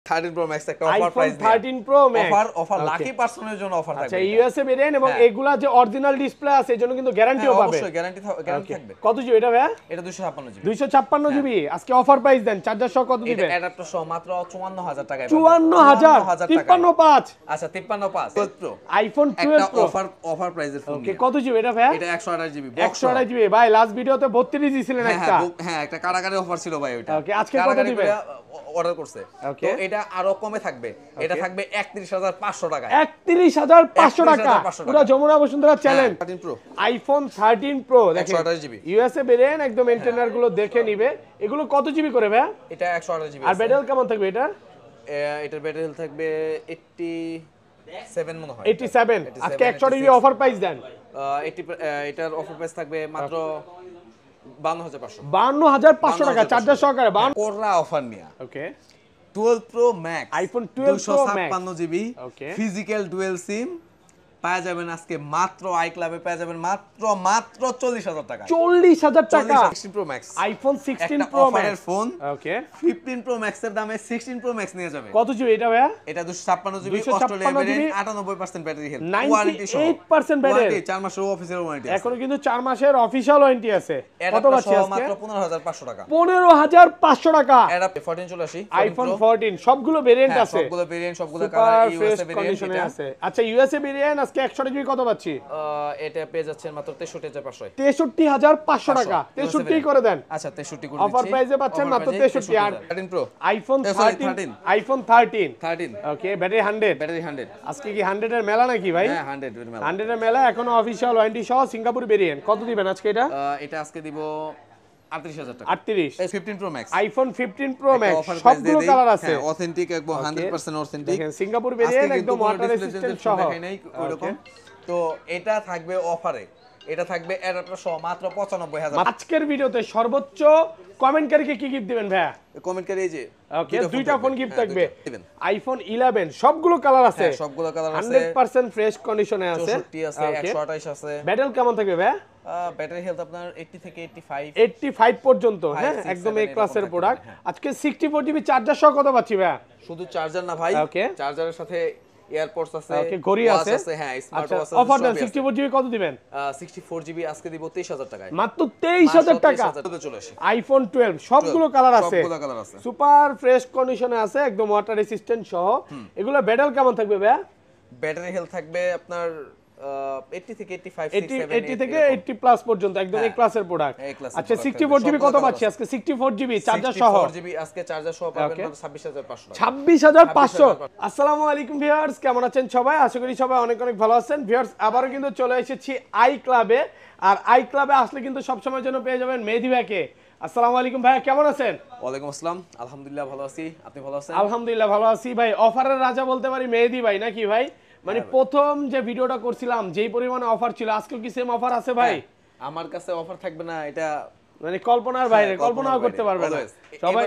13 Pro Max একটা offer price দিয়ে 13 Pro Max offer lucky পার্সনের জন্য অফার থাকবে। আচ্ছা ইউএসএ ভেরিয়েন্ট এবং এগুলা যে অরিজিনাল ডিসপ্লে আছে এর জন্য কিন্তু গ্যারান্টিও পাবে। অবশ্যই গ্যারান্টি থাকবে। কত জিবি এটা ভাই? এটা 256 জিবি। 256 জিবি। আজকে অফার প্রাইস দেন, চার্জার সহ কত দিবেন? এটা অ্যাডাপ্টার সহ মাত্র 54000 টাকায় পাবেন। 54000 535। আচ্ছা 535 12 Pro আইফোন 12 Pro অফার প্রাইসের ফোন। ওকে কত জিবি এটা ভাই? এটা 128 জিবি। 128 জিবি ভাই, লাস্ট ভিডিওতে 32 দিছিলেন একটা। হ্যাঁ একটা কারাগারে অফার ছিল ভাই ওটা। ওকে আজকে কত দিবেন? অর্ডার করছে। তো এটা আরো কমে থাকবে। এটা থাকবে 31500 টাকায়। 31500 টাকা। পুরো Jamuna Bashundhara challenge. 13 Pro iPhone 13 Pro দেখেন 128 জিবি। ইউএসএ ভেরিয়েন্ট একদম ইন্টারনাল গুলো দেখে নিবে। এগুলো কত জিবি করে ভাই? এটা 128 জিবি। আর ব্যাটারি কেমন থাকবে এটা? এটার ব্যাটারি হেলথ থাকবে 87 মনে হয়। 87। আজকে 100 জিবি অফার প্রাইস দেন। এটার অফার প্রাইস থাকবে মাত্র 52500। 52500 টাকা চার্জার সহকারে। কোররা অফার নিয়া। Okay 12 Pro Max iPhone 12 Pro Max 256 GB physical dual SIM পাওয়া যাবেন আজকে মাত্র আই ক্লাবে পাওয়া যাবেন মাত্র 40000 টাকা। 40000 টাকা 16 Pro Max iPhone 16 Pro Max এর ফোন। ওকে 15 Pro Max এর দামে 16 Pro Max নিয়ে যাবে। কত জিবি এটা ভাইয়া? এটা 256 GB Australia variant 98% battery health. 98% battery. 4 মাসের অফিসিয়াল ওয়ারেন্টি আছে। এখনো কিন্তু 4 মাসের অফিশিয়াল ওয়ারেন্টি আছে। কত পাচ্ছি আজকে? মাত্র 15500 টাকা। 15500 টাকা। এটা 14 চলে আসি। আইফোন 14 সবগুলো ভেরিয়েন্ট আছে। সবগুলো ভেরিয়েন্ট সবগুলো কালার ইউএসএ ভেরিয়েন্ট আছে। আচ্ছা ইউএসএ ভেরিয়েন্ট আজকে 100 জিবি কত পাচ্ছি? এটা পেয়ে যাচ্ছেন মাত্র 63500। 63500 টাকা। 63 করে দেন। আচ্ছা 63 করে দিচ্ছি। অফার প্রাইসে পাচ্ছেন মাত্র 63। আর 13 Pro iPhone 13 iPhone 13 okay battery 100 আজকে কি 100 এর মেলা নাকি ভাই? হ্যাঁ 100 এর মেলা। 100 এর মেলা এখনো অফিশিয়াল ওয়ারেন্টি সহ সিঙ্গাপুর ভেরিয়েন্ট। কত দিবেন আজকে এটা? এটা আজকে দিব 38000 টাকা। 38 15 Pro Max iPhone 15 Pro Max সবগুলো কালার আছে। হ্যাঁ অথেন্টিক একদম 100% অথেন্টিক। দেখেন সিঙ্গাপুর ভেরিয়েন্ট একদম ওয়াটার রেজিস্ট্যান্ট সহ। দেখাই নাই ওরকম। তো এটা থাকবে অফারে। এটা থাকবে অ্যাডাপ্টার সহ মাত্র 95000। আজকের ভিডিওতে সর্বোচ্চ কমেন্টকারীকে কি গিফট দিবেন ভাই? কমেন্টকারী এই যে ওকে দুইটা ফোন গিফট থাকবে। আইফোন 11 সবগুলো কালার আছে। হ্যাঁ সবগুলো কালার আছে। 100% ফ্রেশ কন্ডিশনে আছে। 64 আছে 128 আছে। ব্যাটারি কেমন থাকবে ভাই? ব্যাটারি হেলথ আপনার 80 থেকে 85 পর্যন্ত। হ্যাঁ একদম এ ক্লাসের প্রোডাক্ট। আজকে 64 জিবি চার্জার সহ কত পাচ্ছি ভাই? শুধু চার্জার না ভাই, চার্জারের সাথে এয়ারপডস আছে, ওকে ঘড়ি আছে, হ্যাঁ স্মার্ট ওয়াচ আছে। অফার দেন 64 জিবি কত দিবেন? 64 জিবি আজকে দিব 23000 টাকায়। মাত্র 23000 টাকা। আইফোন 12 সবগুলো কালার আছে। সুপার ফ্রেশ কন্ডিশনে আছে একদম ওয়াটার রেজিস্ট্যান্ট সহ। এগুলো ব্যাটারি কেমন থাকবে ভাই? ব্যাটারি হেলথ থাকবে আপনার 80 থেকে 85 80 থেকে 80 প্লাস পর্যন্ত একদম এই ক্লাসের প্রোডাক্ট। আচ্ছা 64 জিবি কত পাচ্ছি আজকে? 64 জিবি চার্জার সহ। 64 জিবি আজকে চার্জার সহ পাবেন 26500। 26500। আসসালামু আলাইকুম ভিউয়ার্স, কেমন আছেন সবাই? আশা করি সবাই অনেক অনেক ভালো আছেন। ভিউয়ার্স আবারো কিন্তু চলে এসেছি আই ক্লাবে। আর আই ক্লাবে আসলে কিন্তু সব সময়ের জন্য পেয়ে যাবেন মেহেদী ভাইকে। আসসালামু আলাইকুম ভাই, কেমন আছেন? ওয়ালাইকুম আসসালাম, আলহামদুলিল্লাহ ভালো আছি। আপনি ভালো আছেন? আলহামদুলিল্লাহ ভালো আছি ভাই। অফারের রাজা বলতে পারি মেহেদী ভাই নাকি ভাই? মানে প্রথম যে ভিডিওটা করছিলাম যেই পরিমাণে অফার ছিল, আজকে কি সেম অফার আছে ভাই? আমার কাছে অফার থাকবে না এটা মানে কল্পনার বাইরে, কল্পনাও করতে পারবে না সবাই।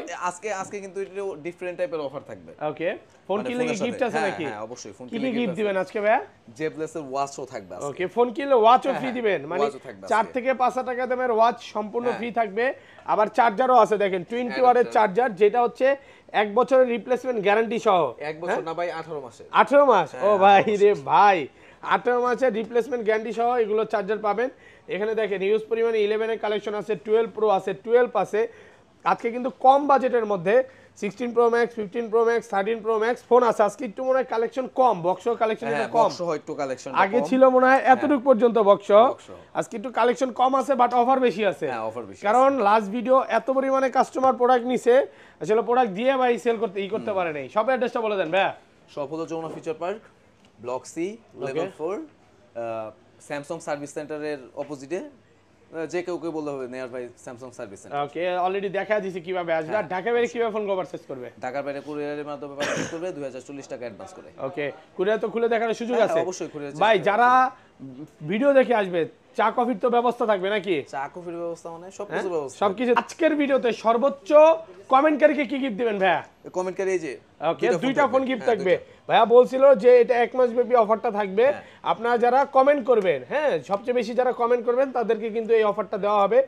আজকে কিন্তু একটু ডিফারেন্ট টাইপের অফার থাকবে। ওকে ফোন কিনলে কি গিফট আছে নাকি? হ্যাঁ অবশ্যই ফোন কিনলে গিফট দিবেন আজকে ভাই? জেবলেসের ওয়াচও থাকবে আজকে। ওকে ফোন কিনলে ওয়াচও ফ্রি দিবেন, মানে 4 থেকে 5000 টাকা দামের ওয়াচ সম্পূর্ণ ফ্রি থাকবে। আবার চার্জারও আছে দেখেন 20 ওয়াটের চার্জার, যেটা হচ্ছে 1 বছরের রিপ্লেসমেন্ট গ্যারান্টি সহ। 1 বছর না ভাই 18 মাসে। 18 মাস? ও ভাই রে ভাই, 18 মাসের রিপ্লেসমেন্ট গ্যারান্টি সহ এগুলো চার্জার পাবেন। এখানে দেখেন হিউজ পরিমাণে 11 এর কালেকশন আছে, 12 প্রো আছে, 12 আছে। আজকে কিন্তু কম বাজেটের মধ্যে 16 pro max, 15 pro max, 13 pro max phone আছে। আজকে একটু মনে হয় কালেকশন কম, বক্স কালেকশন একটু কম। বক্স হয় একটু কালেকশন আগে ছিল মনে হয় এতটুকু পর্যন্ত বক্স। আজকে একটু কালেকশন কম আছে, বাট অফার বেশি আছে। হ্যাঁ অফার বেশি, কারণ লাস্ট ভিডিও এত পরিমাণে কাস্টমার প্রোডাক্ট নিছে, আসলে প্রোডাক্ট দিয়ে ভাই সেল করতে পারে নাই। সব অ্যাড্রেসটা বলে দেন ভাই। সব হলো Jamuna Future Park, block C, level 4, Samsung service সেন্টারের অপোজিটে। যে কেউ বলতে হবে nearby Samsung service centre. Okay already দেখা দিয়েছে কিভাবে আসবে। আর ঢাকা বাইরে কিভাবে ফোন পারচেজ করবে? ঢাকার বাইরে কুরিয়ারের মাধ্যমে পারচেজ করবে 2040 টাকা অ্যাডভান্স করে। ওকে কুরিয়ার তো খুলে দেখার সুযোগ আছে? অবশ্যই কুরিয়ার। ভাই যারা ভিডিও দেখে আসবে, চা কফির তো ব্যবস্থা থাকবে নাকি? চা কফির ব্যবস্থা মানে সবকিছু ব্যবস্থা, সবকিছু। আজকের ভিডিওতে সর্বোচ্চ কমেন্টকারীকে কি গিফট দিবেন ভাইয়া? কমেন্টকারী এই যে ওকে, দুইটা ফোন গিফট থাকবে। ভাইয়া বলছিল যে এটা 1 মাস ব্যাপী অফারটা থাকবে। আপনারা যারা কমেন্ট করবেন, হ্যাঁ সবচেয়ে বেশি যারা কমেন্ট করবেন তাদেরকে কিন্তু এই অফারটা দেওয়া হবে।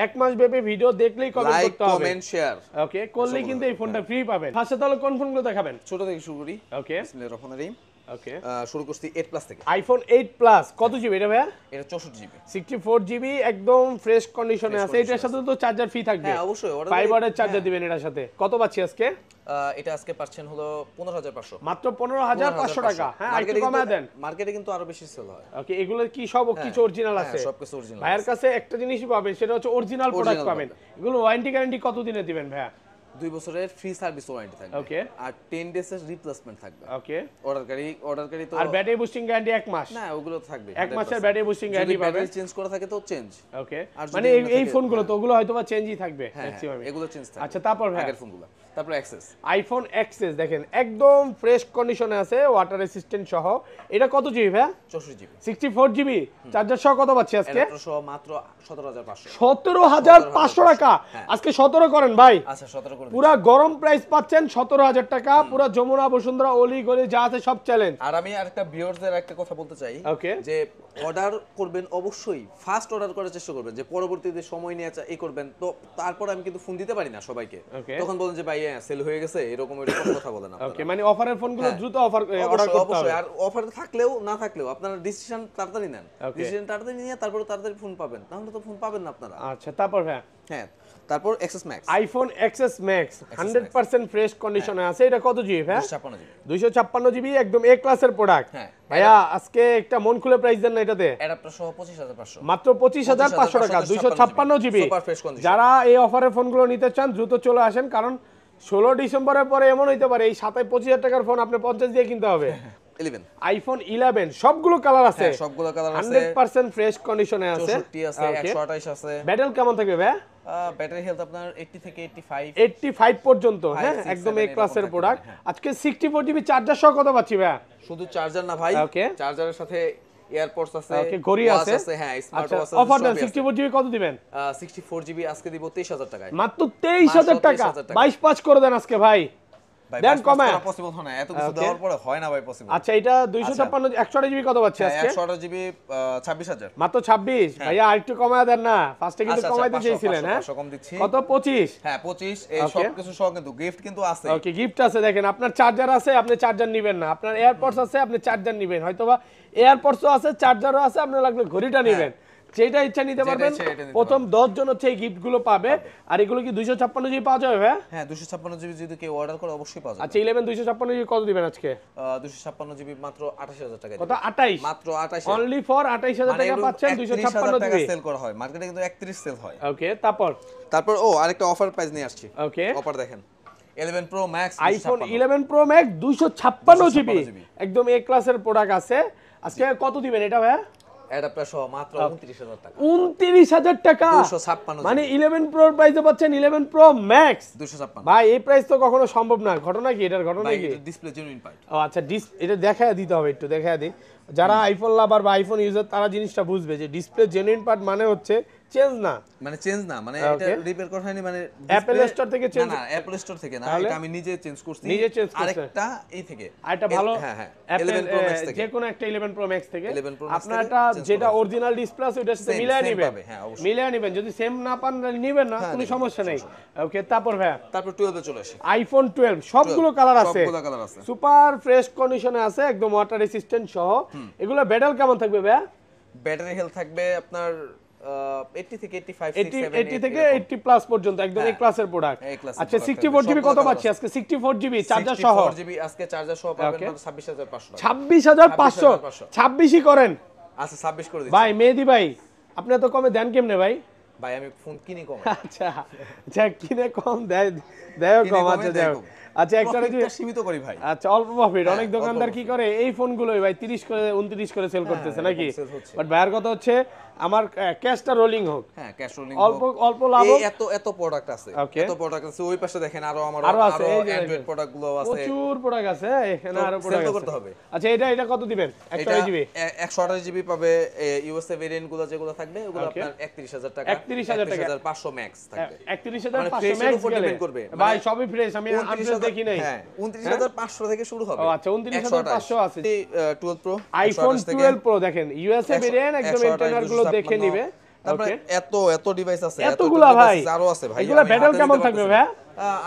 1 মাস ব্যাপী ভিডিও দেখলেই কমেন্ট করতে হবে, কমেন্ট শেয়ার ওকে করলেই কিন্তু এই ফোনটা ফ্রি পাবেন। ফার্স্টে তাহলে কোন ফোনগুলো দেখাবেন? ছোট থেকে শুরু করি। ওকে, বিসমিল্লাহির রহমানির রহিম। ওকে, শুরু করছি 8 প্লাস থেকে। আইফোন 8 প্লাস কত জিবি এটা ভাইয়া? এটা 64 জিবি, 64 জিবি, একদম ফ্রেশ কন্ডিশনে আছে। এটার সাথে তো চার্জার ফ্রি থাকবে। হ্যাঁ অবশ্যই, ফাইবারের চার্জার দিবেন এটার সাথে। কত পাচ্ছি আজকে? এটা আজকে পাচ্ছেন হলো 15500, মাত্র 15500 টাকা। হ্যাঁ একটু কমায় দেন, মার্কেটে কিন্তু আরো বেশি সেল হয়। ওকে, এগুলো কি সব কিছু অরিজিনাল আছে? সবকিছু অরিজিনাল। ভাইয়ের কাছে একটা জিনিসই পাবেন, সেটা হচ্ছে অরিজিনাল প্রোডাক্ট পাবেন। এগুলো ওয়ারেন্টি গ্যারান্টি কত দিনে দিবেন ভাইয়া? 2 বছরের ফ্রি সার্ভিস ওয়ারেন্টি থাকবে, ওকে, আর 10 ডেজ এর রিপ্লেসমেন্ট থাকবে। ওকে, অর্ডারকারী তো। আর ব্যাটারি বুস্টিং গ্যারান্টি 1 মাস? না ওগুলো থাকবে 1 মাসের ব্যাটারি বুস্টিং গ্যারান্টি পাবেন। ব্যাটারি চেঞ্জ করা থাকে তো চেঞ্জ। ওকে, মানে এই ফোনগুলো তো ওগুলো হয়তোবা চেঞ্জই থাকবে ম্যাক্সিমাম। এগুলো চেঞ্জ থাকবে। আচ্ছা, তারপর ভাই আগের ফোনগুলো। তারপর এক্সেস, আইফোন এক্সএস দেখেন একদম ফ্রেশ কন্ডিশনে আছে, ওয়াটার রেসিস্ট্যান্ট সহ। এটা কত জিবি ভাই? 64 জিবি, 64 জিবি, চার্জার সহ কত পাচ্ছি আজকে? এটা সহ মাত্র 17500। 17500 টাকা আজকে 17 করেন ভাই। আচ্ছা 17 করে। পুরো গরম প্রাইস পাচ্ছেন 17000 টাকা। পুরো যমুনা বসুন্ধরা অলি গলি যা আছে সব চ্যালেঞ্জ। আর আমি আরেকটা ভিউয়ারদের একটা কথা বলতে চাই, ওকে, যে অর্ডার করবেন অবশ্যই ফার্স্ট অর্ডার করার চেষ্টা করবেন, যে পরবর্তীতে সময় নিয়ে এই করবেন। তো তারপর আমি কিন্তু ফোন দিতে পারি না সবাইকে, তখন বলেন যে ভাই সেল হয়ে গেছে, এরকম কথা বলেন আপনারা। ওকে, মানে অফারের ফোনগুলো দ্রুত অর্ডার করতে হবে। আর অফার থাকলেও না থাকলেও আপনারা ডিসিশন তাড়াতাড়ি নেন। ডিসিশন তাড়াতাড়ি নিয়ে তারপর তাড়াতাড়ি ফোন পাবেন, তাহলে তো ফোন পাবেন না আপনারা। আচ্ছা, তারপর ভাই হ্যাঁ, তারপর XS max, iPhone XS max 100% fresh কন্ডিশনে আছে। এটা কত জিবি ভাই? 256 জিবি, 256 জিবি, একদম এ ক্লাসের প্রোডাক্ট। হ্যাঁ ভাইয়া আজকে একটা মন খুলে প্রাইস দেন না এটাতে। অ্যাডাপ্টার সহ 25500, মাত্র 25500 টাকা, 256 জিবি। Super fresh condition. যারা এই অফারের ফোনগুলো নিতে চান দ্রুত চলে আসেন, কারণ 16 ডিসেম্বরের পরে এমন হইতে পারে এই 25000 টাকার ফোন আপনি 50 দিয়ে কিনতে হবে। 11, আইফোন 11 সবগুলো কালার আছে, হ্যাঁ সবগুলো কালার আছে, 100% ফ্রেশ কন্ডিশনে আছে। 64 আছে, 128 আছে। ব্যাটারি কেমন থাকবে ভাই? ব্যাটারি হেলথ আপনার 80 থেকে 85 পর্যন্ত। হ্যাঁ একদম এ ক্লাসের প্রোডাক্ট। আজকে 64 জিবি চার্জার সহ কত পাচ্ছি ভাই? শুধু চার্জার না ভাই, চার্জারের সাথে এয়ারপডস আছে, ওকে, ঘড়ি আছে, হ্যাঁ স্মার্ট ওয়াচ আছে। অফার দেন 64 জিবি কত দিবেন? 64 জিবি আজকে দিব 23000 টাকায়, মাত্র 23000 টাকা। 22 করে দেন আজকে ভাই, দেন কমে। পসিবল হয় না, এত কিছু দেওয়ার পরে হয় না ভাই পসিবল। আচ্ছা, এটা 256 128 জিবি কত পাচ্ছি আজকে? 128 জিবি 26000, মাত্র 26। ভাইয়া আরেকটু কমায় দেন না, ফার্স্টে কিন্তু কমাইতে চাইছিলেন। হ্যাঁ কম দিচ্ছি। কত? 25। হ্যাঁ 25। এই সব কিছু সহ কিন্তু গিফট কিন্তু আছে। ওকে, গিফট আছে। দেখেন আপনার চার্জার আছে, আপনি চার্জার নেবেন না। আপনার এয়ারপডস আছে, আপনি চার্জার নেবেন। হয়তোবা এয়ারপডসও আছে, চার্জারও আছে, আপনি লাগলে ঘড়িটা নেবেন। যেটা ইচ্ছা নিতে পারবেন। প্রথম 10 জন হচ্ছে এই গিফট গুলো পাবে। আর এগুলো কি 256 জিবি পাওয়া যাবে ভাই? হ্যাঁ 256 জিবি যদি কেউ অর্ডার করে অবশ্যই পাওয়া যাবে। আচ্ছা, 11 256 জিবি কত দিবেন আজকে? 256 জিবি মাত্র 28000 টাকা। কত? 28, মাত্র 28। অনলি ফর 28000 টাকা পাচ্ছেন 256 জিবি সেল করা হয় মার্কেটে, কিন্তু 31 সেল হয়। ওকে, তারপর আরেকটা অফার প্রাইস নিয়ে আসছি। ওকে, অফার দেখেন 11 pro max, iPhone 11 pro max 256 GB, একদম এ ক্লাসের প্রোডাক্ট আছে। আজকে কত দিবেন এটা ভাই? অ্যাডাপ্টার সহ মাত্র 29000 টাকা। 29000 টাকা, 256 মানে 11 প্রোর প্রাইসে পাচ্ছেন 11 প্রো ম্যাক্স 256। ভাই এই প্রাইস তো কখনো সম্ভব না। ঘটনা কি এটার? ঘটনা কি? Display genuine part. ও আচ্ছা, এটা দেখায় দিতে হবে, একটু দেখায় দিই। যারা আইফোন লাভার বা আইফোন ইউজার তারা জিনিসটা বুঝবে যে ডিসপ্লে জেনুইন পার্ট মানে হচ্ছে চেঞ্জ না, মানে চেঞ্জ না, মানে এটা রিপেয়ার করা হয়নি, মানে অ্যাপল স্টোর থেকে চেঞ্জ না, অ্যাপল স্টোর থেকে না, এটা আমি নিজে চেঞ্জ করছি, আরেকটা এই থেকে, আরেকটা ভালো, হ্যাঁ হ্যাঁ 11 প্রো ম্যাক্স থেকে, যে কোনো একটা 11 প্রো ম্যাক্স থেকে আপনারটা যেটা অরিজিনাল ডিসপ্লে আছে ওটার সাথে মিলিয়ে নেবেন। মিলিয়ে নেবেন, যদি সেম না পান নেবেন না, কোনো সমস্যা নেই। ওকে, তারপর 12 এ চলে আসি। আইফোন 12 সবগুলো কালার আছে, সুপার ফ্রেশ কন্ডিশনে আছে, একদম ওয়াটার রেসিস্ট্যান্ট সহ। এগুলো ব্যাটারি কেমন থাকবে ভাই? ব্যাটারি হেলথ থাকবে আপনার 80 থেকে 85, 80 থেকে 80 প্লাস পর্যন্ত, একদম এই ক্লাসের প্রোডাক্ট। আচ্ছা, 64 জিবি কত পাচ্ছি আজকে? 64 জিবি চার্জার সহ, 64 জিবি আজকে চার্জার সহ পাবেন 26500 টাকা। 26500, 26ই করেন। আচ্ছা 26 করে দিচ্ছি ভাই। মেহেদী ভাই, আপনি এত কমে দেন কেমনে ভাই? ভাই আমি ফোন কিনি কম। আচ্ছা, কিনে কম দেয় কম। আচ্ছা যাও, আচ্ছা একটা সীমিত করি ভাই। আচ্ছা, অল্প প্রফিট। অনেক দোকানদার কি করে এই ফোনগুলোই ভাই 30 করে 29 করে সেল করতেছে নাকি? বাট ভাইয়ের কথা হচ্ছে আমার ক্যাশটা রোলিং হোক। হ্যাঁ, ক্যাশ রোলিং অল্প অল্প লাভ হোক। এত প্রোডাক্ট আছে, এত প্রোডাক্ট আছে। ওই পাশে দেখেন আরো আছে অ্যান্ড্রয়েড প্রোডাক্ট গুলো আছে, প্রচুর প্রোডাক্ট আছে এখানে, আরো প্রোডাক্ট সেল আছে। করতে হবে। আচ্ছা এটা কত দিবেন? 128 জিবি 128 জিবি পাবে। ইউএসএ ভেরিয়েন্ট গুলো যেগুলো থাকবে ওগুলো আপনার 31000 টাকা, 31500 ম্যাক্স থাকবে। 31500 ম্যাক্স গেলে করবে ভাই সবই ফ্রেশ, আমি আনফ্রেশ দেখি নাই। হ্যাঁ, 29500 থেকে শুরু হবে। ও আচ্ছা 29500 আছে। 12 প্রো, আইফোন 12 প্রো দেখেন ইউএসএ ভেরিয়েন্ট, একদম ইন্টারনাল গুলো দেখে নিবে। তারপরে এত ডিভাইস আছে, এতগুলা ভাই, আরো আছে ভাই। এগুলা ব্যাটারি কেমন থাকবে ভাই?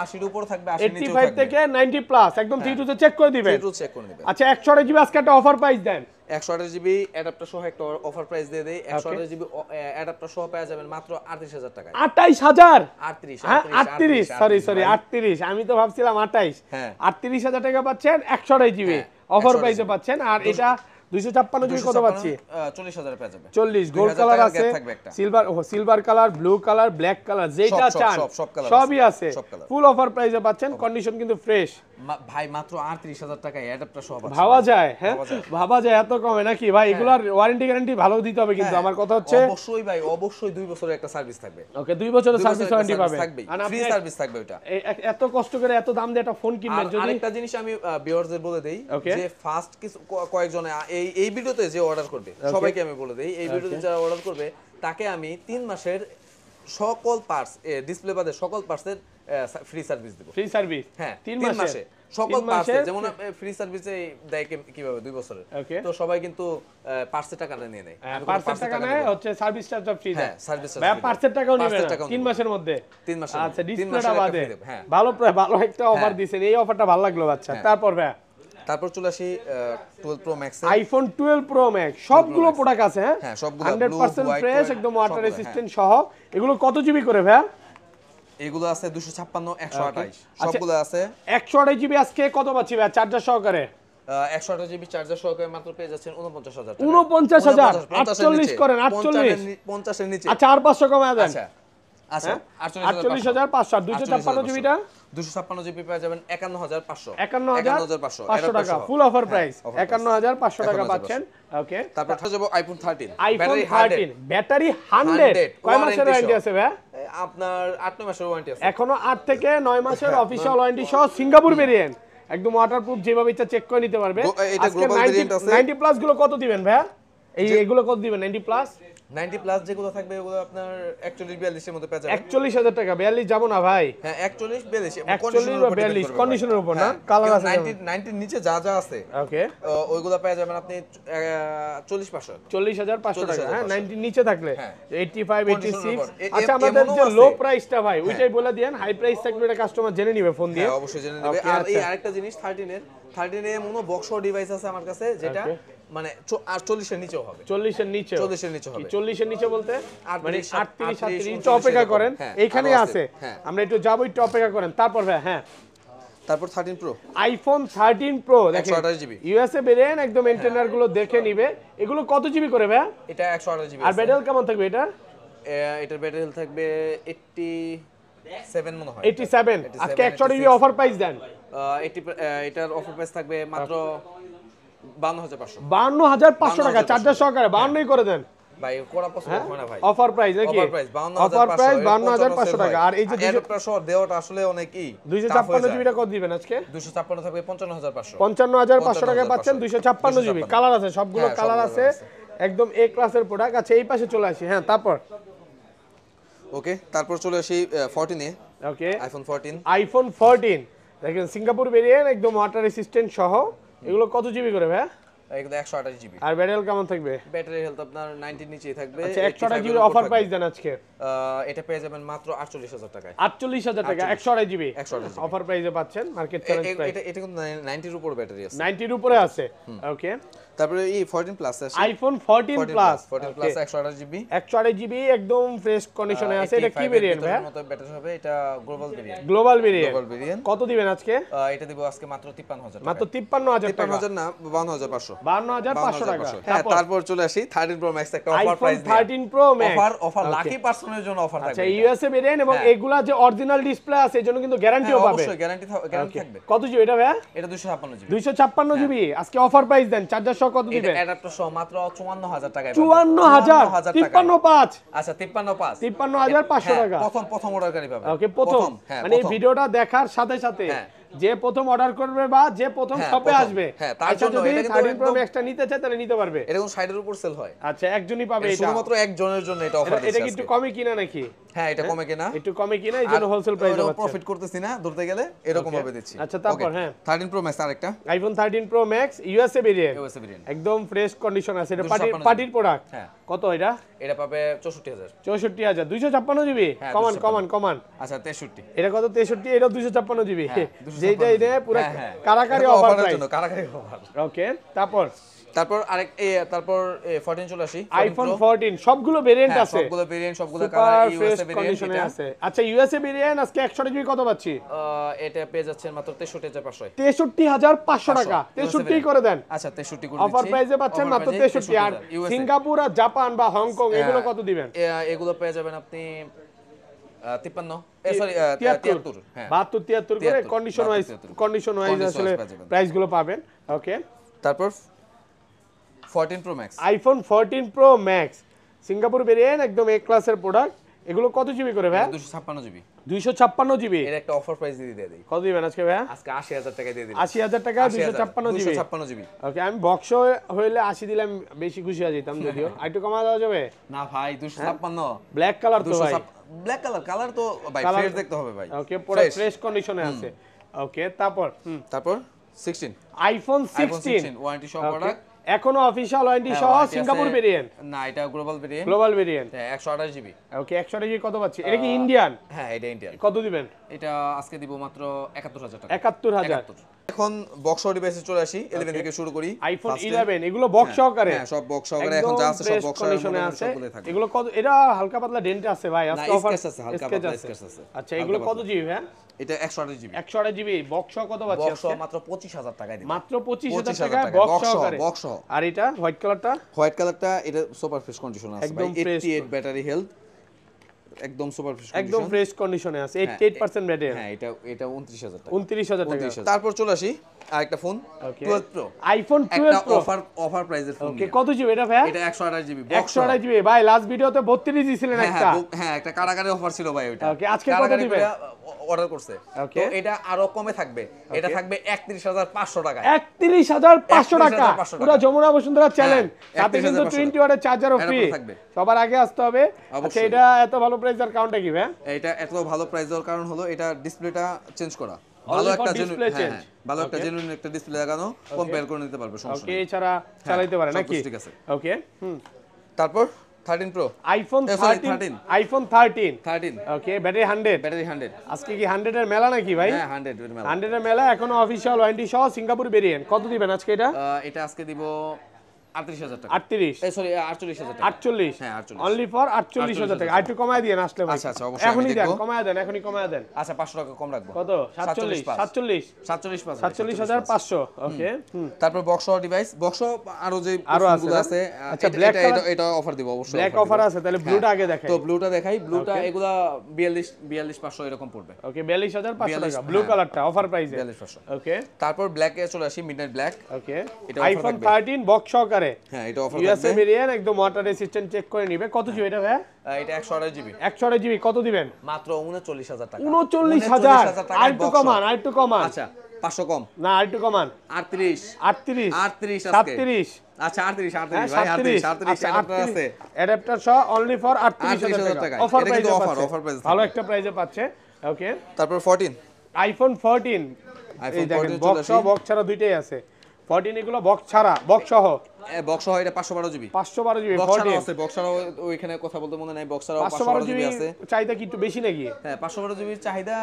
80 এর উপর থাকবে, 80 নিচে 85 থেকে 90 প্লাস একদম 3 টু চেক করে দিবেন। 3 টু চেক করে নেবেন। আচ্ছা 128 জিবি আজকে একটা অফার প্রাইস দেন। 128 জিবি অ্যাডাপ্টার সহ একটা অফার প্রাইস দিয়ে দেই। 128 জিবি অ্যাডাপ্টার সহ পেয়ে যাবেন মাত্র 38000 টাকায়। 28000? 38, হ্যাঁ 38, সরি 38, আমি তো ভাবছিলাম 28। হ্যাঁ 38000 টাকা পাচ্ছেন 128 জিবি অফার প্রাইসে পাচ্ছেন। আর এটা 256 জিবি কত পাচ্ছি? 40000 পেয়ে যাবেন। 40 গোল্ড কালার আছে, silver colour, blue colour, black colour, যেটা চান সবই আছে। ফুল অফার প্রাইসে পাচ্ছেন, কন্ডিশন কিন্তু ফ্রেশ ভাই। মাত্র 38000 টাকায় অ্যাডাপ্টার সহ পাচ্ছেন। ভাবা যায়? হ্যাঁ ভাবা যায় এত কমে নাকি ভাই? এগুলার ওয়ারেন্টি গ্যারান্টি ভালো দিতে হবে কিন্তু। আমার কথা হচ্ছে অবশ্যই ভাই, অবশ্যই 2 বছরের একটা সার্ভিস থাকবে। ওকে 2 বছরের সার্ভিস ওয়ারেন্টি পাবে, আর ফ্রি সার্ভিস থাকবে ওটা। এত কষ্ট করে এত দাম দিয়ে একটা ফোন কিনবেন যদি। আরেকটা জিনিস আমি ভিউয়ারদের বলে দেই, যে ফার্স্ট কিছু কয়েকজন এই ভিডিওতে যে অর্ডার করবে সবাইকে আমি বলে দেই, এই ভিডিওতে যারা অর্ডার করবে তাকে আমি 3 মাসের সকল পার্টস, ডিসপ্লে বাদে সকল পার্টসের ফ্রি সার্ভিস দেব। Free service? হ্যাঁ 3 মাসে সকল পার্টসে। যেমন ফ্রি সার্ভিসে দেয় কিভাবে 2 বছরের, তো সবাই কিন্তু পার্টসের টাকাটা নিয়ে নেয়। পার্টসের টাকা নেয়, হচ্ছে সার্ভিস চার্জটা ফ্রি দেয়। হ্যাঁ সার্ভিস চার্জ ভাই পার্টসের টাকাও নেবে না 3 মাসের মধ্যে। 3 মাসের। আচ্ছা ডিসপ্লেটা বাদে ভালো একটা অফার দিবেন। এই অফারটা ভালো লাগলো। আচ্ছা তারপর চলে আসি 12 pro max. IPhone 12 pro max সবগুলো প্রোডাক্ট আছে। হ্যাঁ সবগুলো 100% ফ্রেশ, একদম ওয়াটার রেসিস্ট্যান্ট সহ। এগুলো কত জিবি করে ভাই? এগুলো আছে 256, 128, সবগুলো আছে। 128 জিবি আজকে কত পাচ্ছি ভাই চার্জার সহকারে? 128 জিবি চার্জার সহকারে মাত্র পেয়ে যাচ্ছেন 49000 টাকা। 49000? 48 করেন, 48 50 এর নিচে। আচ্ছা আর 500 কমায় দেন। আচ্ছা 48500। 256 জিবিটা 256 জিবি পেয়ে যাবেন 51500। 51500 টাকা ফুল অফার প্রাইস। 51500 টাকা পাচ্ছেন। ওকে তারপর হয়ে যাবে আইফোন 13। IPhone 13 battery 100। কয় মাসের ওয়ারেন্টি আছে ভাই? আপনার 8-9 মাসের ওয়ারেন্টি আছে। এখনো 8 থেকে 9 মাসের অফিশিয়াল ওয়ারেন্টি সহ সিঙ্গাপুর ভেরিয়েন্ট, একদম ওয়াটারপ্রুফ, যেভাবে ইচ্ছা চেক করে নিতে পারবে। আজকে 90 প্লাস গুলো কত দিবেন ভাই? এগুলো কত দিবেন 90 প্লাস? 90 প্লাস যেগুলো থাকবে ওগুলো আপনার 41-42 এর মধ্যে পেয়ে যাবেন। 41000 টাকা। 42 যাব না ভাই। হ্যাঁ 41-42 42 কন্ডিশনের উপর না, কালার আছে। 90 নিচে যা আছে ওকে ওইগুলো পেয়ে যাবেন আপনি 40500 টাকা। হ্যাঁ 90 নিচে থাকলে 85 86। এ- আচ্ছা এমনও আমাদের যে আছে। লো প্রাইসটা ভাই ওইটাই বলে দেন, হাই প্রাইস থাকলে এটা কাস্টমার জেনে নিবে ফোন দিয়ে। হ্যাঁ অবশ্যই জেনে নেবে। আর এই আরেকটা জিনিস 13 এর মনো বক্স ডিভাইস আছে আমার কাছে, যেটা মানে 40 এর নিচেও হবে। 40 এর নিচে? 40 এর নিচে হবে। 40 এর নিচে বলতে মানে 38 37 39, একটু অপেক্ষা করেন, হ্যাঁ, এইখানেই আরো আছে। হ্যাঁ। আমরা একটু যাবো, একটু অপেক্ষা করেন। তারপর ভাই তারপর 13 প্রো, আইফোন 13 প্রো দেখেন 128 জিবি। ইউএসএ ভেরিয়েন্ট, একদম ইন্টারনাল গুলো দেখে নিবে। এগুলো কত জিবি করে ভাই? এটা 128 জিবি। আর ব্যাটারি কেমন থাকবে এটা? এটার ব্যাটারি হেলথ থাকবে 87 মনে হয়। 87। আজকে 128 জিবি অফার প্রাইস দেন। এটার অফার প্রাইস থাকবে মাত্র 52500। 52500 টাকা চার্জার সহকারে। 52ই করে দেন ভাই, কোরা পছন্দ হয় না ভাই। অফার প্রাইস নাকি? অফার প্রাইস অফার প্রাইস 52500 টাকা। আর এই যে অ্যাডাপ্টার সহ দেওয়াটা আসলে অনেক 256 জিবিটা কত দিবেন আজকে? 256 থাকবে 55500। 55500 টাকা পাচ্ছেন 256 জিবি। কালার আছে, সবগুলো কালার আছে, একদম এ ক্লাসের প্রোডাক্ট। আচ্ছা এই পাশে চলে আসি। হ্যাঁ তারপর ওকে, তারপর চলে আসি 14 এ। ওকে আইফোন 14। আইফোন 14 দেখেন সিঙ্গাপুর ভেরিয়েন্ট, একদম ওয়াটার রেসিস্ট্যান্ট সহ। এগুলো কত জিবি করে ভাই? এগুলো 128 জিবি। আর ব্যাটারি কেমন থাকবে? ব্যাটারি হেলথ আপনার 90 নিচেই থাকবে। আচ্ছা 128 জিবি অফার প্রাইস দেন আজকে। এটা পেয়ে যাবেন মাত্র 48000 টাকায়। 48000 টাকা 128 জিবি 128 জিবি অফার প্রাইসে পাচ্ছেন। Market challenge price. এটা কিন্তু 90 এর উপর ব্যাটারি আছে। 90 এর উপরে আছে। ওকে তারপরে এই 14 প্লাস আছে। IPhone 14 plus 14 plus 128 GB. 128 GB একদম ফ্রেশ কন্ডিশনে আছে। এটা কি ভেরিয়েন্ট ভাই? মতো ব্যাটারি হবে। এটা গ্লোবাল ভেরিয়েন্ট। Global variant. কত দিবেন আজকে? এটা দিব আজকে মাত্র 53000 টাকা। মাত্র 53000 টাকা। 53000 না, 52500। 52500 টাকা। হ্যাঁ তারপর চলে আসি 13 প্রো ম্যাক্স। একটা offer iPhone price 13 pro max offer lucky person জনের জন্য অফার থাকবে। আচ্ছা ইউএসএ ভেরিয়েন্ট এবং এগুলা যে অরিজিনাল ডিসপ্লে আছে এর জন্য কিন্তু গ্যারান্টিও পাবে। অবশ্যই গ্যারান্টি থাকবে। কত জিবি এটা ভাই? এটা 256 জিবি। 256 জিবি। আজকে অফার প্রাইস দেন, চার্জার সহ কত দিবেন? অ্যাডাপ্টার সহ মাত্র 54000 টাকায়। 54000 535। আচ্ছা 535 53500 টাকা। প্রথম অর্ডারকারী পাবে। ওকে প্রথম, মানে এই ভিডিওটা দেখার সাথে সাথে যে প্রথম অর্ডার করবে বা যে প্রথম শপে আসবে, তার জন্য এটা 13 প্রো ম্যাক্সটা নিতে চায় তাহলে নিতে পারবে। এরকম 60 এর উপর সেল হয়। আচ্ছা একজনই পাবে এটা, শুধুমাত্র একজনের জন্য এটা অফার দিচ্ছি। এটা কি একটু কমে কিনা নাকি? হ্যাঁ এটা কমে কিনা, একটু কমে কিনা, এইজন্য হোলসেল প্রাইসে পাচ্ছেন। প্রফিট করতেছি না ধরতে গেলে, এরকম ভাবে দিচ্ছি। আচ্ছা তারপর 13 প্রো ম্যাক্স আরেকটা iPhone 13 pro max USA variant, একদম ফ্রেশ কন্ডিশন আছে। এটা পার্টির প্রোডাক্ট। কত এটা? এটা পাবে 64000। 64000 256 জিবি। কমান আচ্ছা 63। এটা কত? 63। এটা 256 জিবি। যেটা এটা পুরো কারাকারি অফার প্রাইস। ওকে তারপর তারপর 14 চলে আসি। আইফোন 14 সবগুলো ভেরিয়েন্ট আছে, সবগুলো ভেরিয়েন্ট, সবগুলো কালার ইউএসএ ভেরিয়েন্ট আছে। আচ্ছা ইউএসএ ভেরিয়েন্ট আজকে 100 জিবি কত পাচ্ছি? এটা পেয়ে যাচ্ছেন মাত্র 63500। 63500 টাকা। 63 করে দেন। আচ্ছা 63 করে দিচ্ছি। অফার প্রাইসে পাচ্ছেন মাত্র 63। আর সিঙ্গাপুর আর জাপান বা হংকং এগুলো কত দিবেন? এগুলো পেয়ে যাবেন আপনি 53 সরি 73। হ্যাঁ 72 73 করে কন্ডিশন ওয়াইজ আসলে প্রাইস গুলো পাবেন। ওকে তারপর 14 pro max, iPhone 14 pro max Singapore variant, একদম এ ক্লাসের প্রোডাক্ট। এগুলো কত জিবি করে ভাই? 256 জিবি। 256 জিবি। এর একটা অফার প্রাইস দিয়ে দেই। কত দিবেন আজকে ভাই? আজকে 80000 টাকা দিয়ে দিই। 80000 টাকা 256 জিবি। 256 জিবি। ওকে আমি বক্স হইলে 80 দিলাম, বেশি খুশি হয়ে যেতাম যদিও। আরেকটু কমা দেওয়া যাবে? না ভাই 256। ব্ল্যাক কালার তো ভাই, ব্ল্যাক কালার তো ভাই ফ্রেশ দেখতে হবে ভাই। ওকে পুরো ফ্রেশ কন্ডিশনে আছে। ওকে তারপর 16 আইফোন 16 ওয়ারেন্টি সহ প্রোডাক্ট, এখনো অফিশিয়াল ওয়ারেন্টি সহ সিঙ্গাপুর ভেরিয়েন্ট। না এটা গ্লোবাল ভেরিয়েন্ট। হ্যাঁ 128 জিবি। ওকে 128 জিবি কত পাচ্ছি? এটা কি ইন্ডিয়ান? হ্যাঁ এটা ইন্ডিয়ান। কত দিবেন? এটা আজকে দিব মাত্র 71000 টাকা। 71000। এখন বক্স ডিভাইসে চলে আসি। 11 থেকে শুরু করি। আইফোন 11 এগুলো বক্স সহকারে। হ্যাঁ সব বক্স সহকারে এখন যা আছে সব বক্স কন্ডিশনে আছে। এগুলো কত? এটা হালকা পাতলা ডেন্ট আছে ভাই, আজকে অফার আছে, হালকা পাতলা স্কেচ আছে। আচ্ছা এগুলো কত জিবি ভাই? এটা 128 জিবি। 128 জিবি বক্স কত পাচ্ছি আজকে? বক্স মাত্র 25000 টাকায় দিই। মাত্র 25000 টাকা বক্স সহকারে। আর এটা হোয়াইট কালারটা এটা সুপার ফ্রেশ কন্ডিশনে আছে ভাই। 88 ব্যাটারি হেলথ, একদম সুপার ফ্রেশ কন্ডিশন, একদম ফ্রেশ কন্ডিশনে আছে। 88% ব্যাটারি। হ্যাঁ এটা 29000 টাকা। 29000 টাকা। তারপর চলে আসি আরেকটা phone 12 pro. IPhone 12 pro offer প্রাইসের ফোন। ওকে কত জিবি এটা ভাই? এটা 128 জিবি। 128 জিবি ভাই, লাস্ট ভিডিওতে 32 দিছিলেন একটা। হ্যাঁ একটা কারাগারে অফার ছিল ভাই ওইটা। ওকে আজকে কত দিবেন? অর্ডার করছে তো এটা আরো কমে থাকবে। এটা থাকবে 31500 টাকা। 31500 টাকা পুরো যমুনা বসুন্ধরা চ্যালেঞ্জ। সাথে কিন্তু 20 ওয়াটের চার্জারও ফ্রি। সবার আগে আসতে হবে। আচ্ছা এটা এত ভালো প্রাইস এর কারণটা কি ভাই? এটা এত ভালো প্রাইস দেওয়ার কারণ হলো এটা ডিসপ্লেটা চেঞ্জ করা। ভালো একটা জেনুইন একটা ডিসপ্লে লাগানো, কম্পেয়ার করে নিতে পারবে সমস্যা নেই। ওকে এছাড়া চালাতে পারে নাকি? ঠিক আছে ওকে তারপর 13 প্রো আইফোন 13 ওকে ব্যাটারি 100 আজকে কি 100 এর মেলা নাকি ভাই? হ্যাঁ 100 এর মেলা। 100 এর মেলা, এখনো অফিশিয়াল ওয়ারেন্টি সহ সিঙ্গাপুর ভেরিয়েন্ট। কত দিবেন আজকে এটা? এটা আজকে দিব 38000 টাকা। 38 সরি 48000 টাকা। 48 হ্যাঁ 48 অনলি ফর 48000 টাকা। আরেকটু কমায় দিয়েন আসলে ভাই। আচ্ছা অবশ্যই এখনই দেন, কমায় দেন, এখনই কমায় দেন। আচ্ছা 500 টাকা কম রাখবো। কত? 47500 ওকে। তারপর বক্স ডিভাইস, বক্স আরো যে ফোনগুলো আছে। আচ্ছা এটা অফার দিব অবশ্যই। ব্ল্যাক অফার আছে, তাহলে ব্লুটা আগে দেখাই। তো ব্লুটা দেখাই। ব্লুটা এগুলা 42500 এরকম পড়বে। ওকে 42500 টাকা ব্লু কালারটা অফার প্রাইসে। 42500 ওকে তারপর ব্ল্যাকে চলে আসি, মিডনাইট ব্ল্যাক। ওকে আইফোন 13 বক্স সহকারে। হ্যাঁ এটা অফার ইউএসএ ভেরিয়েন্ট, একদম ওয়াটার রেসিস্ট্যান্ট চেক করে নিবে। কত জিবি এটা ভাই? এটা 128 জিবি। 128 জিবি কত দিবেন? মাত্র 39000 টাকা। 39000 আরেকটু কমান। আচ্ছা 500 কম না, আরেকটু কমান। 38 আজকে 37 আচ্ছা 38 ভাই 38 আছে অ্যাডাপ্টার সহ অনলি ফর 38000 টাকা। অফার প্রাইসে ভালো একটা প্রাইসে পাচ্ছে। ওকে তারপর 14 আইফোন 14 এই দেখেন বক্স ছাড়া দুইটাই আছে। 14 এগুলো বক্স ছাড়া, বক্স সহ এটা 512 জিবি। 512 জিবি 14 আছে। বক্স ছাড়াও ওইখানে কথা বলতে মনে নাই, বক্স ছাড়াও 512 জিবি আছে। চাহিদা কি একটু বেশি নাকি? হ্যাঁ 512 জিবির চাহিদা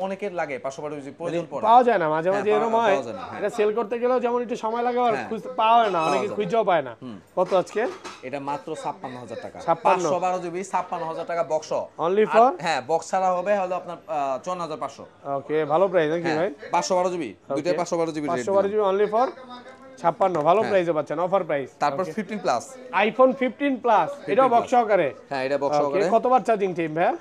অনেকের লাগে। 512 জিবি প্রয়োজন পড়ে, পাওয়া যায় না মাঝে মাঝে এরকম হয়। এটা সেল করতে গেলেও যেমন একটু সময় লাগে, আর খুঁজতে পাওয়া যায় না, অনেকে খুঁজেও পায় না। কত আজকে? এটা মাত্র 56000 টাকা। 512 জিবি 56000 টাকা বক্স অনলি ফর। হ্যাঁ বক্স ছাড়া হবে হলো আপনার 54500। ওকে ভালো প্রাইস নাকি ভাই? 512 জিবি দুইটাই 512 GB rate. 512 GB only for 56 ভালো প্রাইসে পাচ্ছেন, অফার প্রাইস। তারপর 15 প্লাস, আইফোন 15 প্লাস, এটাও বক্স সহকারে। হ্যাঁ এটা বক্স সহকারে। কতবার চার্জিং টাইম ভাই?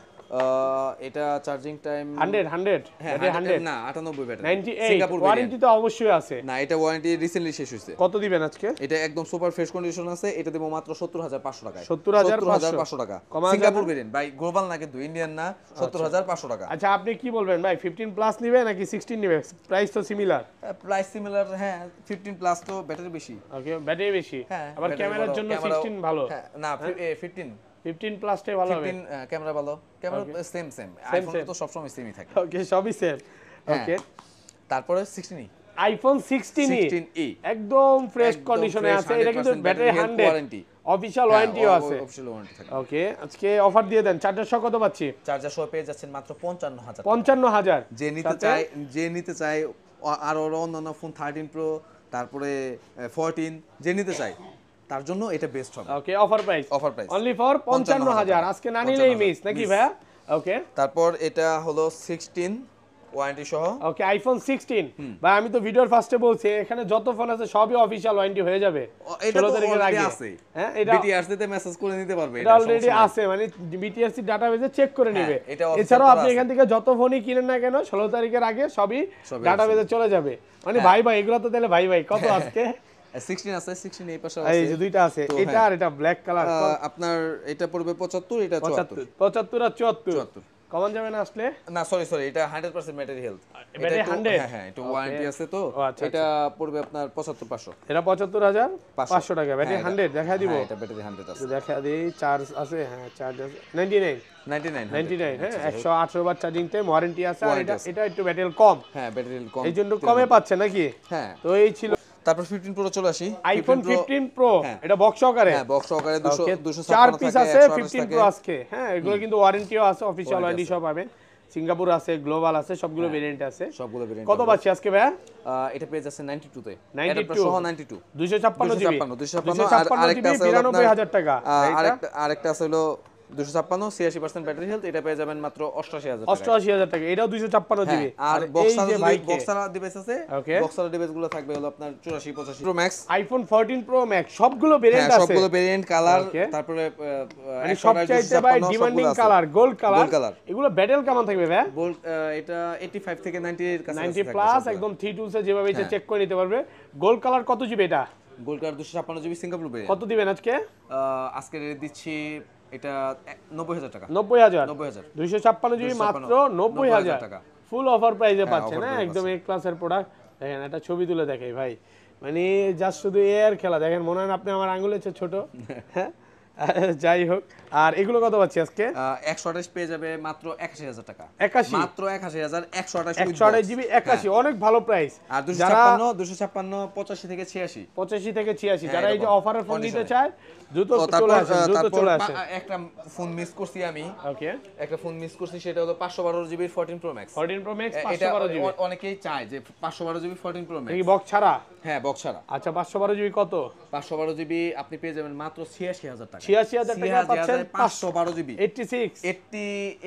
এটা চার্জিং টাইম 100 হ্যাঁ 100 না 98 ব্যাটারি, 98 সিঙ্গাপুর ওয়ারেন্টি তো অবশ্যই আছে। না এটা ওয়ারেন্টি রিসেন্টলি শেষ হইছে। কত দিবেন আজকে? এটা একদম সুপার ফ্রেশ কন্ডিশন আছে, এটা দেব মাত্র 70500 টাকায়। 70500 টাকা, সিঙ্গাপুর ভেরিয়েন্ট ভাই, গ্লোবাল না কিন্তু ইন্ডিয়ান না, 70500 টাকা। আচ্ছা আপনি কি বলবেন ভাই, 15 প্লাস নিবে নাকি 16 নিবে? প্রাইস তো সিমিলার। প্রাইস সিমিলার, হ্যাঁ 15 প্লাস তো ব্যাটারি বেশি। ওকে, ব্যাটারি বেশি, হ্যাঁ আবার ক্যামেরার জন্য 16 ভালো। হ্যাঁ না 15 প্লাসটাই ভালো হবে। 15 ক্যামেরা ভালো, ক্যামেরা সেম আইফোন তো সব সময় সেমই থাকে। ওকে, সবই সেম। ওকে, তারপরে 16 আইফোন 16e একদম ফ্রেশ কন্ডিশনে আছে। এটা কিন্তু ব্যাটারি 100 ওয়ারেন্টি, অফিশিয়াল ওয়ারেন্টিও আছে। অফিশিয়াল ওয়ারেন্টি থাকে। ওকে, আজকে অফার দিয়ে দেন। চার্জার সহ কত পাচ্ছি? চার্জার সহ পেয়ে যাচ্ছেন মাত্র 55000। 55000 যে নিতে চায় আর অন্যান্য ফোন 13 প্রো তারপরে 14 যে নিতে চায় তার জন্য এটা বেস্ট হবে। ওকে, অফার প্রাইস অনলি ফর 55000। আজকে না নিলেই মিস নাকি ভাইয়া? ওকে, তারপর এটা হলো 16 ওয়ারেন্টি সহ। ওকে, আইফোন 16 ভাই, আমি তো ভিডিওর ফার্স্টে বলছি এখানে যত ফোন আছে সবই অফিশিয়াল ওয়ারেন্টি হয়ে যাবে। এটা তো অলরেডি আছে, হ্যাঁ এটা বিটিআরসি তে মেসেজ করে নিতে পারবে, এটা অলরেডি আছে, মানে বিটিআরসি ডাটাবেসে চেক করে নেবে। হ্যাঁ, এছাড়াও আপনি এখান থেকে যত ফোনই কিনেন না কেন 16 তারিখের আগে সবই ডাটাবেসে চলে যাবে। মানে ভাই এগুলো তো তাহলে ভাই কত আজকে? 16 আছে, 16 এই পাশে আছে, এই যে দুইটা আছে, এটা আর এটা ব্ল্যাক কালার। আপনার এটা পড়বে 75, এটা 74। 75 আর 74 কমন যাবে না আসলে? না সরি এটা 100% ব্যাটারি হেলথ, ব্যাটারি 100। হ্যাঁ এটা ওয়ারেন্টি আছে তো, এটা পড়বে আপনার 75500। এটা 75500 টাকা, ব্যাটারি 100 দেখা দিব। এটা ব্যাটারি 100 আছে, দেখা দেই। চার্জ আছে, হ্যাঁ চার্জ আছে 99 হ্যাঁ 118 বার চার্জিং টাইম, ওয়ারেন্টি আছে। আর এটা একটু ব্যাটারি কম, হ্যাঁ ব্যাটারি কম, এই জন্য কমে পাচ্ছে নাকি? হ্যাঁ, তো এই ছিল। তারপর 15 প্রো চলে আসি। আইফোন 15 প্রো, এটা বক্স সহকারে। হ্যাঁ বক্স সহকারে 256 চার পিস আছে 15 প্রো আজকে। হ্যাঁ এগুলো কিন্তু ওয়ারেন্টিও আছে, অফিশিয়াল ওয়ারেন্টি সব পাবেন। সিঙ্গাপুর আছে, গ্লোবাল আছে, সবগুলো ভেরিয়েন্ট আছে, সবগুলো ভেরিয়েন্ট। কত পাচ্ছি আজকে ভাই? এটা পেজ আছে 92 তে, 92 সহ 92 256 জিবি, 256 আরেকটা আছে 92000 টাকা। আরেকটা আছে হলো 256 86% ব্যাটারি হেলথ, এটা পেয়ে যাবেন মাত্র 88000 টাকা। 88000 টাকা, এটাও 256 জিবি। আর বক্সার ডিভাইস আছে, বক্সার ডিভাইস গুলো থাকবে হলো আপনার 84 85 pro max, iPhone 14 pro max, সবগুলো ভেরিয়েন্ট আছে, সবগুলো ভেরিয়েন্ট কালার। তারপরে মানে সবচাইতে ভাই ডিমান্ডিং কালার গোল্ড কালার। এগুলো ব্যাটেল কেমন থাকবে ভাই? গোল্ড এটা 85 থেকে 90 এর কাছে 90 প্লাস, একদম 3 টুলসে যেভাবে এটা চেক করে নিতে পারবে। গোল্ড কালার কত জিবি এটা? Gold colour 256 GB Singapore variant. কত দিবেন আজকে? আজকে রেট দিচ্ছি এটা 90000 টাকা। 90000 256 জিবি মাত্র 90000 টাকা, ফুল অফার প্রাইসে পাচ্ছেন। হ্যাঁ একদম এক ক্লাসের প্রোডাক্ট। দেখেন একটা ছবি তুলে দেখাই ভাই, মানে জাস্ট শুধু এর খেলা দেখেন, মনে হয় আপনি আমার আঙ্গুলের চেয়ে ছোট। হ্যাঁ যাই হোক, আর এগুলো কত পাচ্ছি আজকে? 128 পেয়ে যাবে মাত্র 81000 টাকা। 81 মাত্র 81000 128 জিবি 81, অনেক ভালো প্রাইস। আর 256 85 থেকে 86 যারা এই যে অফারের ফোন নিতে চায় দ্রুত চলে আসেন। একটা ফোন মিস করছি আমি, ওকে একটা ফোন মিস করছি, সেটা হলো 512 GB 14 pro max. 14 pro max 512 GB, অনেকেই চায় যে 512 জিবি 14 প্রো ম্যাক্স এই বক্স ছাড়া। হ্যাঁ বক্স ছাড়া। আচ্ছা 512 জিবি কত? 512 জিবি আপনি পেয়ে যাবেন মাত্র 86000 টাকা। 86000 টাকা পাচ্ছেন 512 জিবি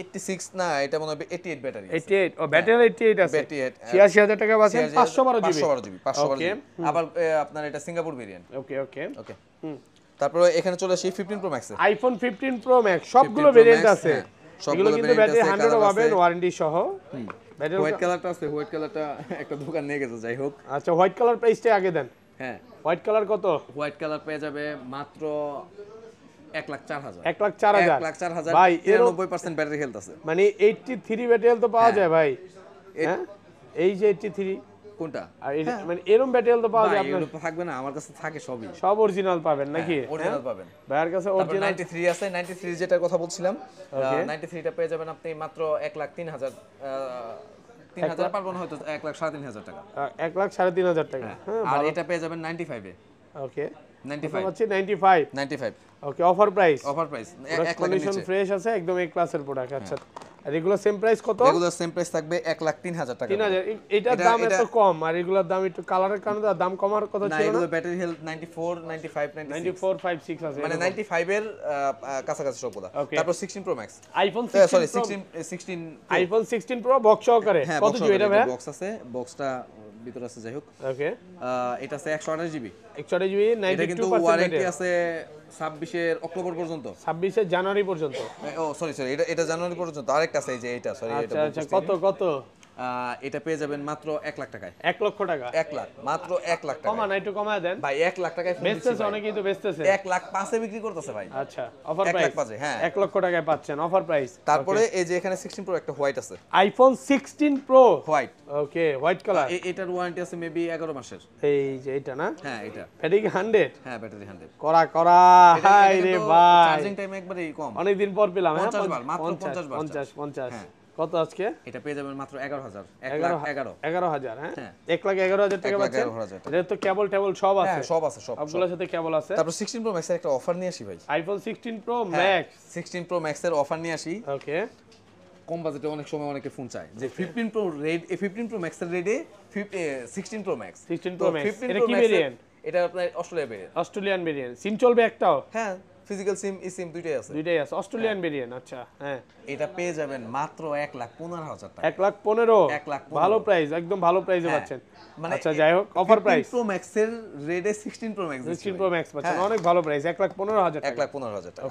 86 না, এটা মনে হয় 88 ব্যাটারি আছে। 88 ও ব্যাটারি 88 আছে। 86000 টাকা পাচ্ছেন 512 জিবি। আবার আপনার এটা সিঙ্গাপুর ভেরিয়েন্ট। ওকে তারপরে এখানে চলে আসি 15 pro max. IPhone 15 pro max সবগুলো ভেরিয়েন্ট আছে, এগুলো কিন্তু ব্যাটারি 100 পাবেন ওয়ারেন্টি সহ। হোয়াইট কালারটা আছে, হোয়াইট কালারটা একটা দোকান নিয়ে গেছে, যাই হোক। আচ্ছা হোয়াইট কালার প্রাইসটা আগে দেন। হ্যাঁ হোয়াইট কালার কত? হোয়াইট কালার পেয়ে যাবে মাত্র 1,04,000 1,04,000 ভাই, 93% ব্যাটারি হেলথ আছে, মানে 83 ব্যাটারি হেলথ তো পাওয়া যায় ভাই। হ্যাঁ এই যে 83 কোনটা, আর মানে এরকম ব্যাটারি হেলথ তো পাওয়া যায় আপনার? থাকবে না, আমার কাছে থাকে সবই, সব অরিজিনাল পাবেন নাকি? অরিজিনাল পাবেন ভাইয়ের কাছে অরিজিনাল। 93 আছে, 93 যেটার কথা বলছিলাম, 93টা পেয়ে যাবেন আপনি মাত্র 1,03,000 3000 পারবেন হয়তো 1,35,000 টাকা। 1,35,000 টাকা। হ্যাঁ আর এটা পেয়ে যাবেন 95 এ। ওকে 95 ওকে, অফার প্রাইস 1 কন্ডিশন ফ্রেশ আছে, একদম এই ক্লাসের প্রোডাক্ট। আচ্ছা আর এগুলো সেম প্রাইস কত? এগুলো সেম প্রাইস থাকবে 1,03,000 টাকা। 3000, এটার দাম এত কম আর এগুলোর দাম একটু কালারের কারণে দাম কমার কথা ছিল না? এগুলো ব্যাটারি হেলথ 94 95 94 56 আছে, মানে 95 এর কাছাকাছি সবগুলা। তারপর 16 pro max, iPhone 16 iPhone 16 pro box সহকারে। কত জিবি এটা ভাই? বক্স আছে, বক্সটা ভিতরে আছে, যাই হোক। ওকে, এটা আছে 128 জিবি। 128 জিবি, এটা কিন্তু 92% ওয়ারেন্টি ব্যাটারি, আছে 26 অক্টোবর পর্যন্ত। 26 জানুয়ারি পর্যন্ত। ও সরি এটা জানুয়ারি পর্যন্ত। আরেকটা আছে এই যে এটা, সরি এটা আচ্ছা, কত? এটা পেয়ে যাবেন মাত্র 1 লাখ টাকায়। 1 লক্ষ টাকা, 1 লাখ, মাত্র 1 লাখ টাকা। কমান একটু কমায় দেন ভাই 1 লাখ টাকায় বেচতেছে, অনেক কিন্তু বেচতেছে। 1 লাখ 5 এ বিক্রি করতেছে ভাই। আচ্ছা, অফার 1 প্রাইস লাখ 5 এ, হ্যাঁ 1 লক্ষ টাকায় পাচ্ছেন, অফার প্রাইস। তারপরে এই যে এখানে 16 প্রো একটা হোয়াইট আছে, আইফোন 16 প্রো হোয়াইট। ওকে, হোয়াইট কালার। এটার ওয়ারেন্টি আছে মেবি 11 মাসের। এই যে এটা না? হ্যাঁ এটা। ব্যাটারি 100? হ্যাঁ ব্যাটারি 100। করা হাই রে ভাই, চার্জিং টাইম একবারেই কম। অনেক দিন পর পেলাম। 50 বার, মাত্র 50 বার। 50 হ্যাঁ। কত আজকে? এটা পেয়ে যাবেন মাত্র 11,000। 1 লাখ 11। 11,000, হ্যাঁ হ্যাঁ। 1,11,000 টাকা 1 লাখ পাচ্ছেন। 11,000 টাকা। এটা তো কেবল টেবল সব আছে? হ্যাঁ সব আছে, সব। সবগুলোর সাথে কেবল আছে। তারপর 16 প্রো ম্যাক্স এর একটা অফার নিয়ে আসি ভাই। আইফোন 16 প্রো হ্যাঁ, ম্যাক্স। 16 প্রো ম্যাক্স এর অফার নিয়ে আসি। ওকে, কম বাজেটে অনেক সময় অনেকে ফোন চায় যে 15 প্রো রেড, 15 প্রো ম্যাক্স এর রেডে 16 প্রো ম্যাক্স। 16 প্রো ম্যাক্স এটা কি ভেরিয়েন্ট? এটা আপনার Australia variant. Australian variant. SIM চলবে একটাও? হ্যাঁ, ফিজিক্যাল সিম, ই সিম দুইটাই আছে। দুইটাই আছে, অস্ট্রেলিয়ান ভেরিয়েন্ট। আচ্ছা, হ্যাঁ। এটা পেয়ে যাবেন মাত্র 1,15,000 টাকা। 1,15,000, 1,15,000 ভালো প্রাইস, একদম ভালো প্রাইসে হ্যাঁ। পাচ্ছেন। মানে আচ্ছা, যাই হোক, অফার প্রাইস। 15 প্রো ম্যাক্স এর রেডে 16 প্রো ম্যাক্স। 16 প্রো ম্যাক্স পাচ্ছেন, অনেক ভালো প্রাইস, 1,15,000 টাকা। 1,15,000 টাকা।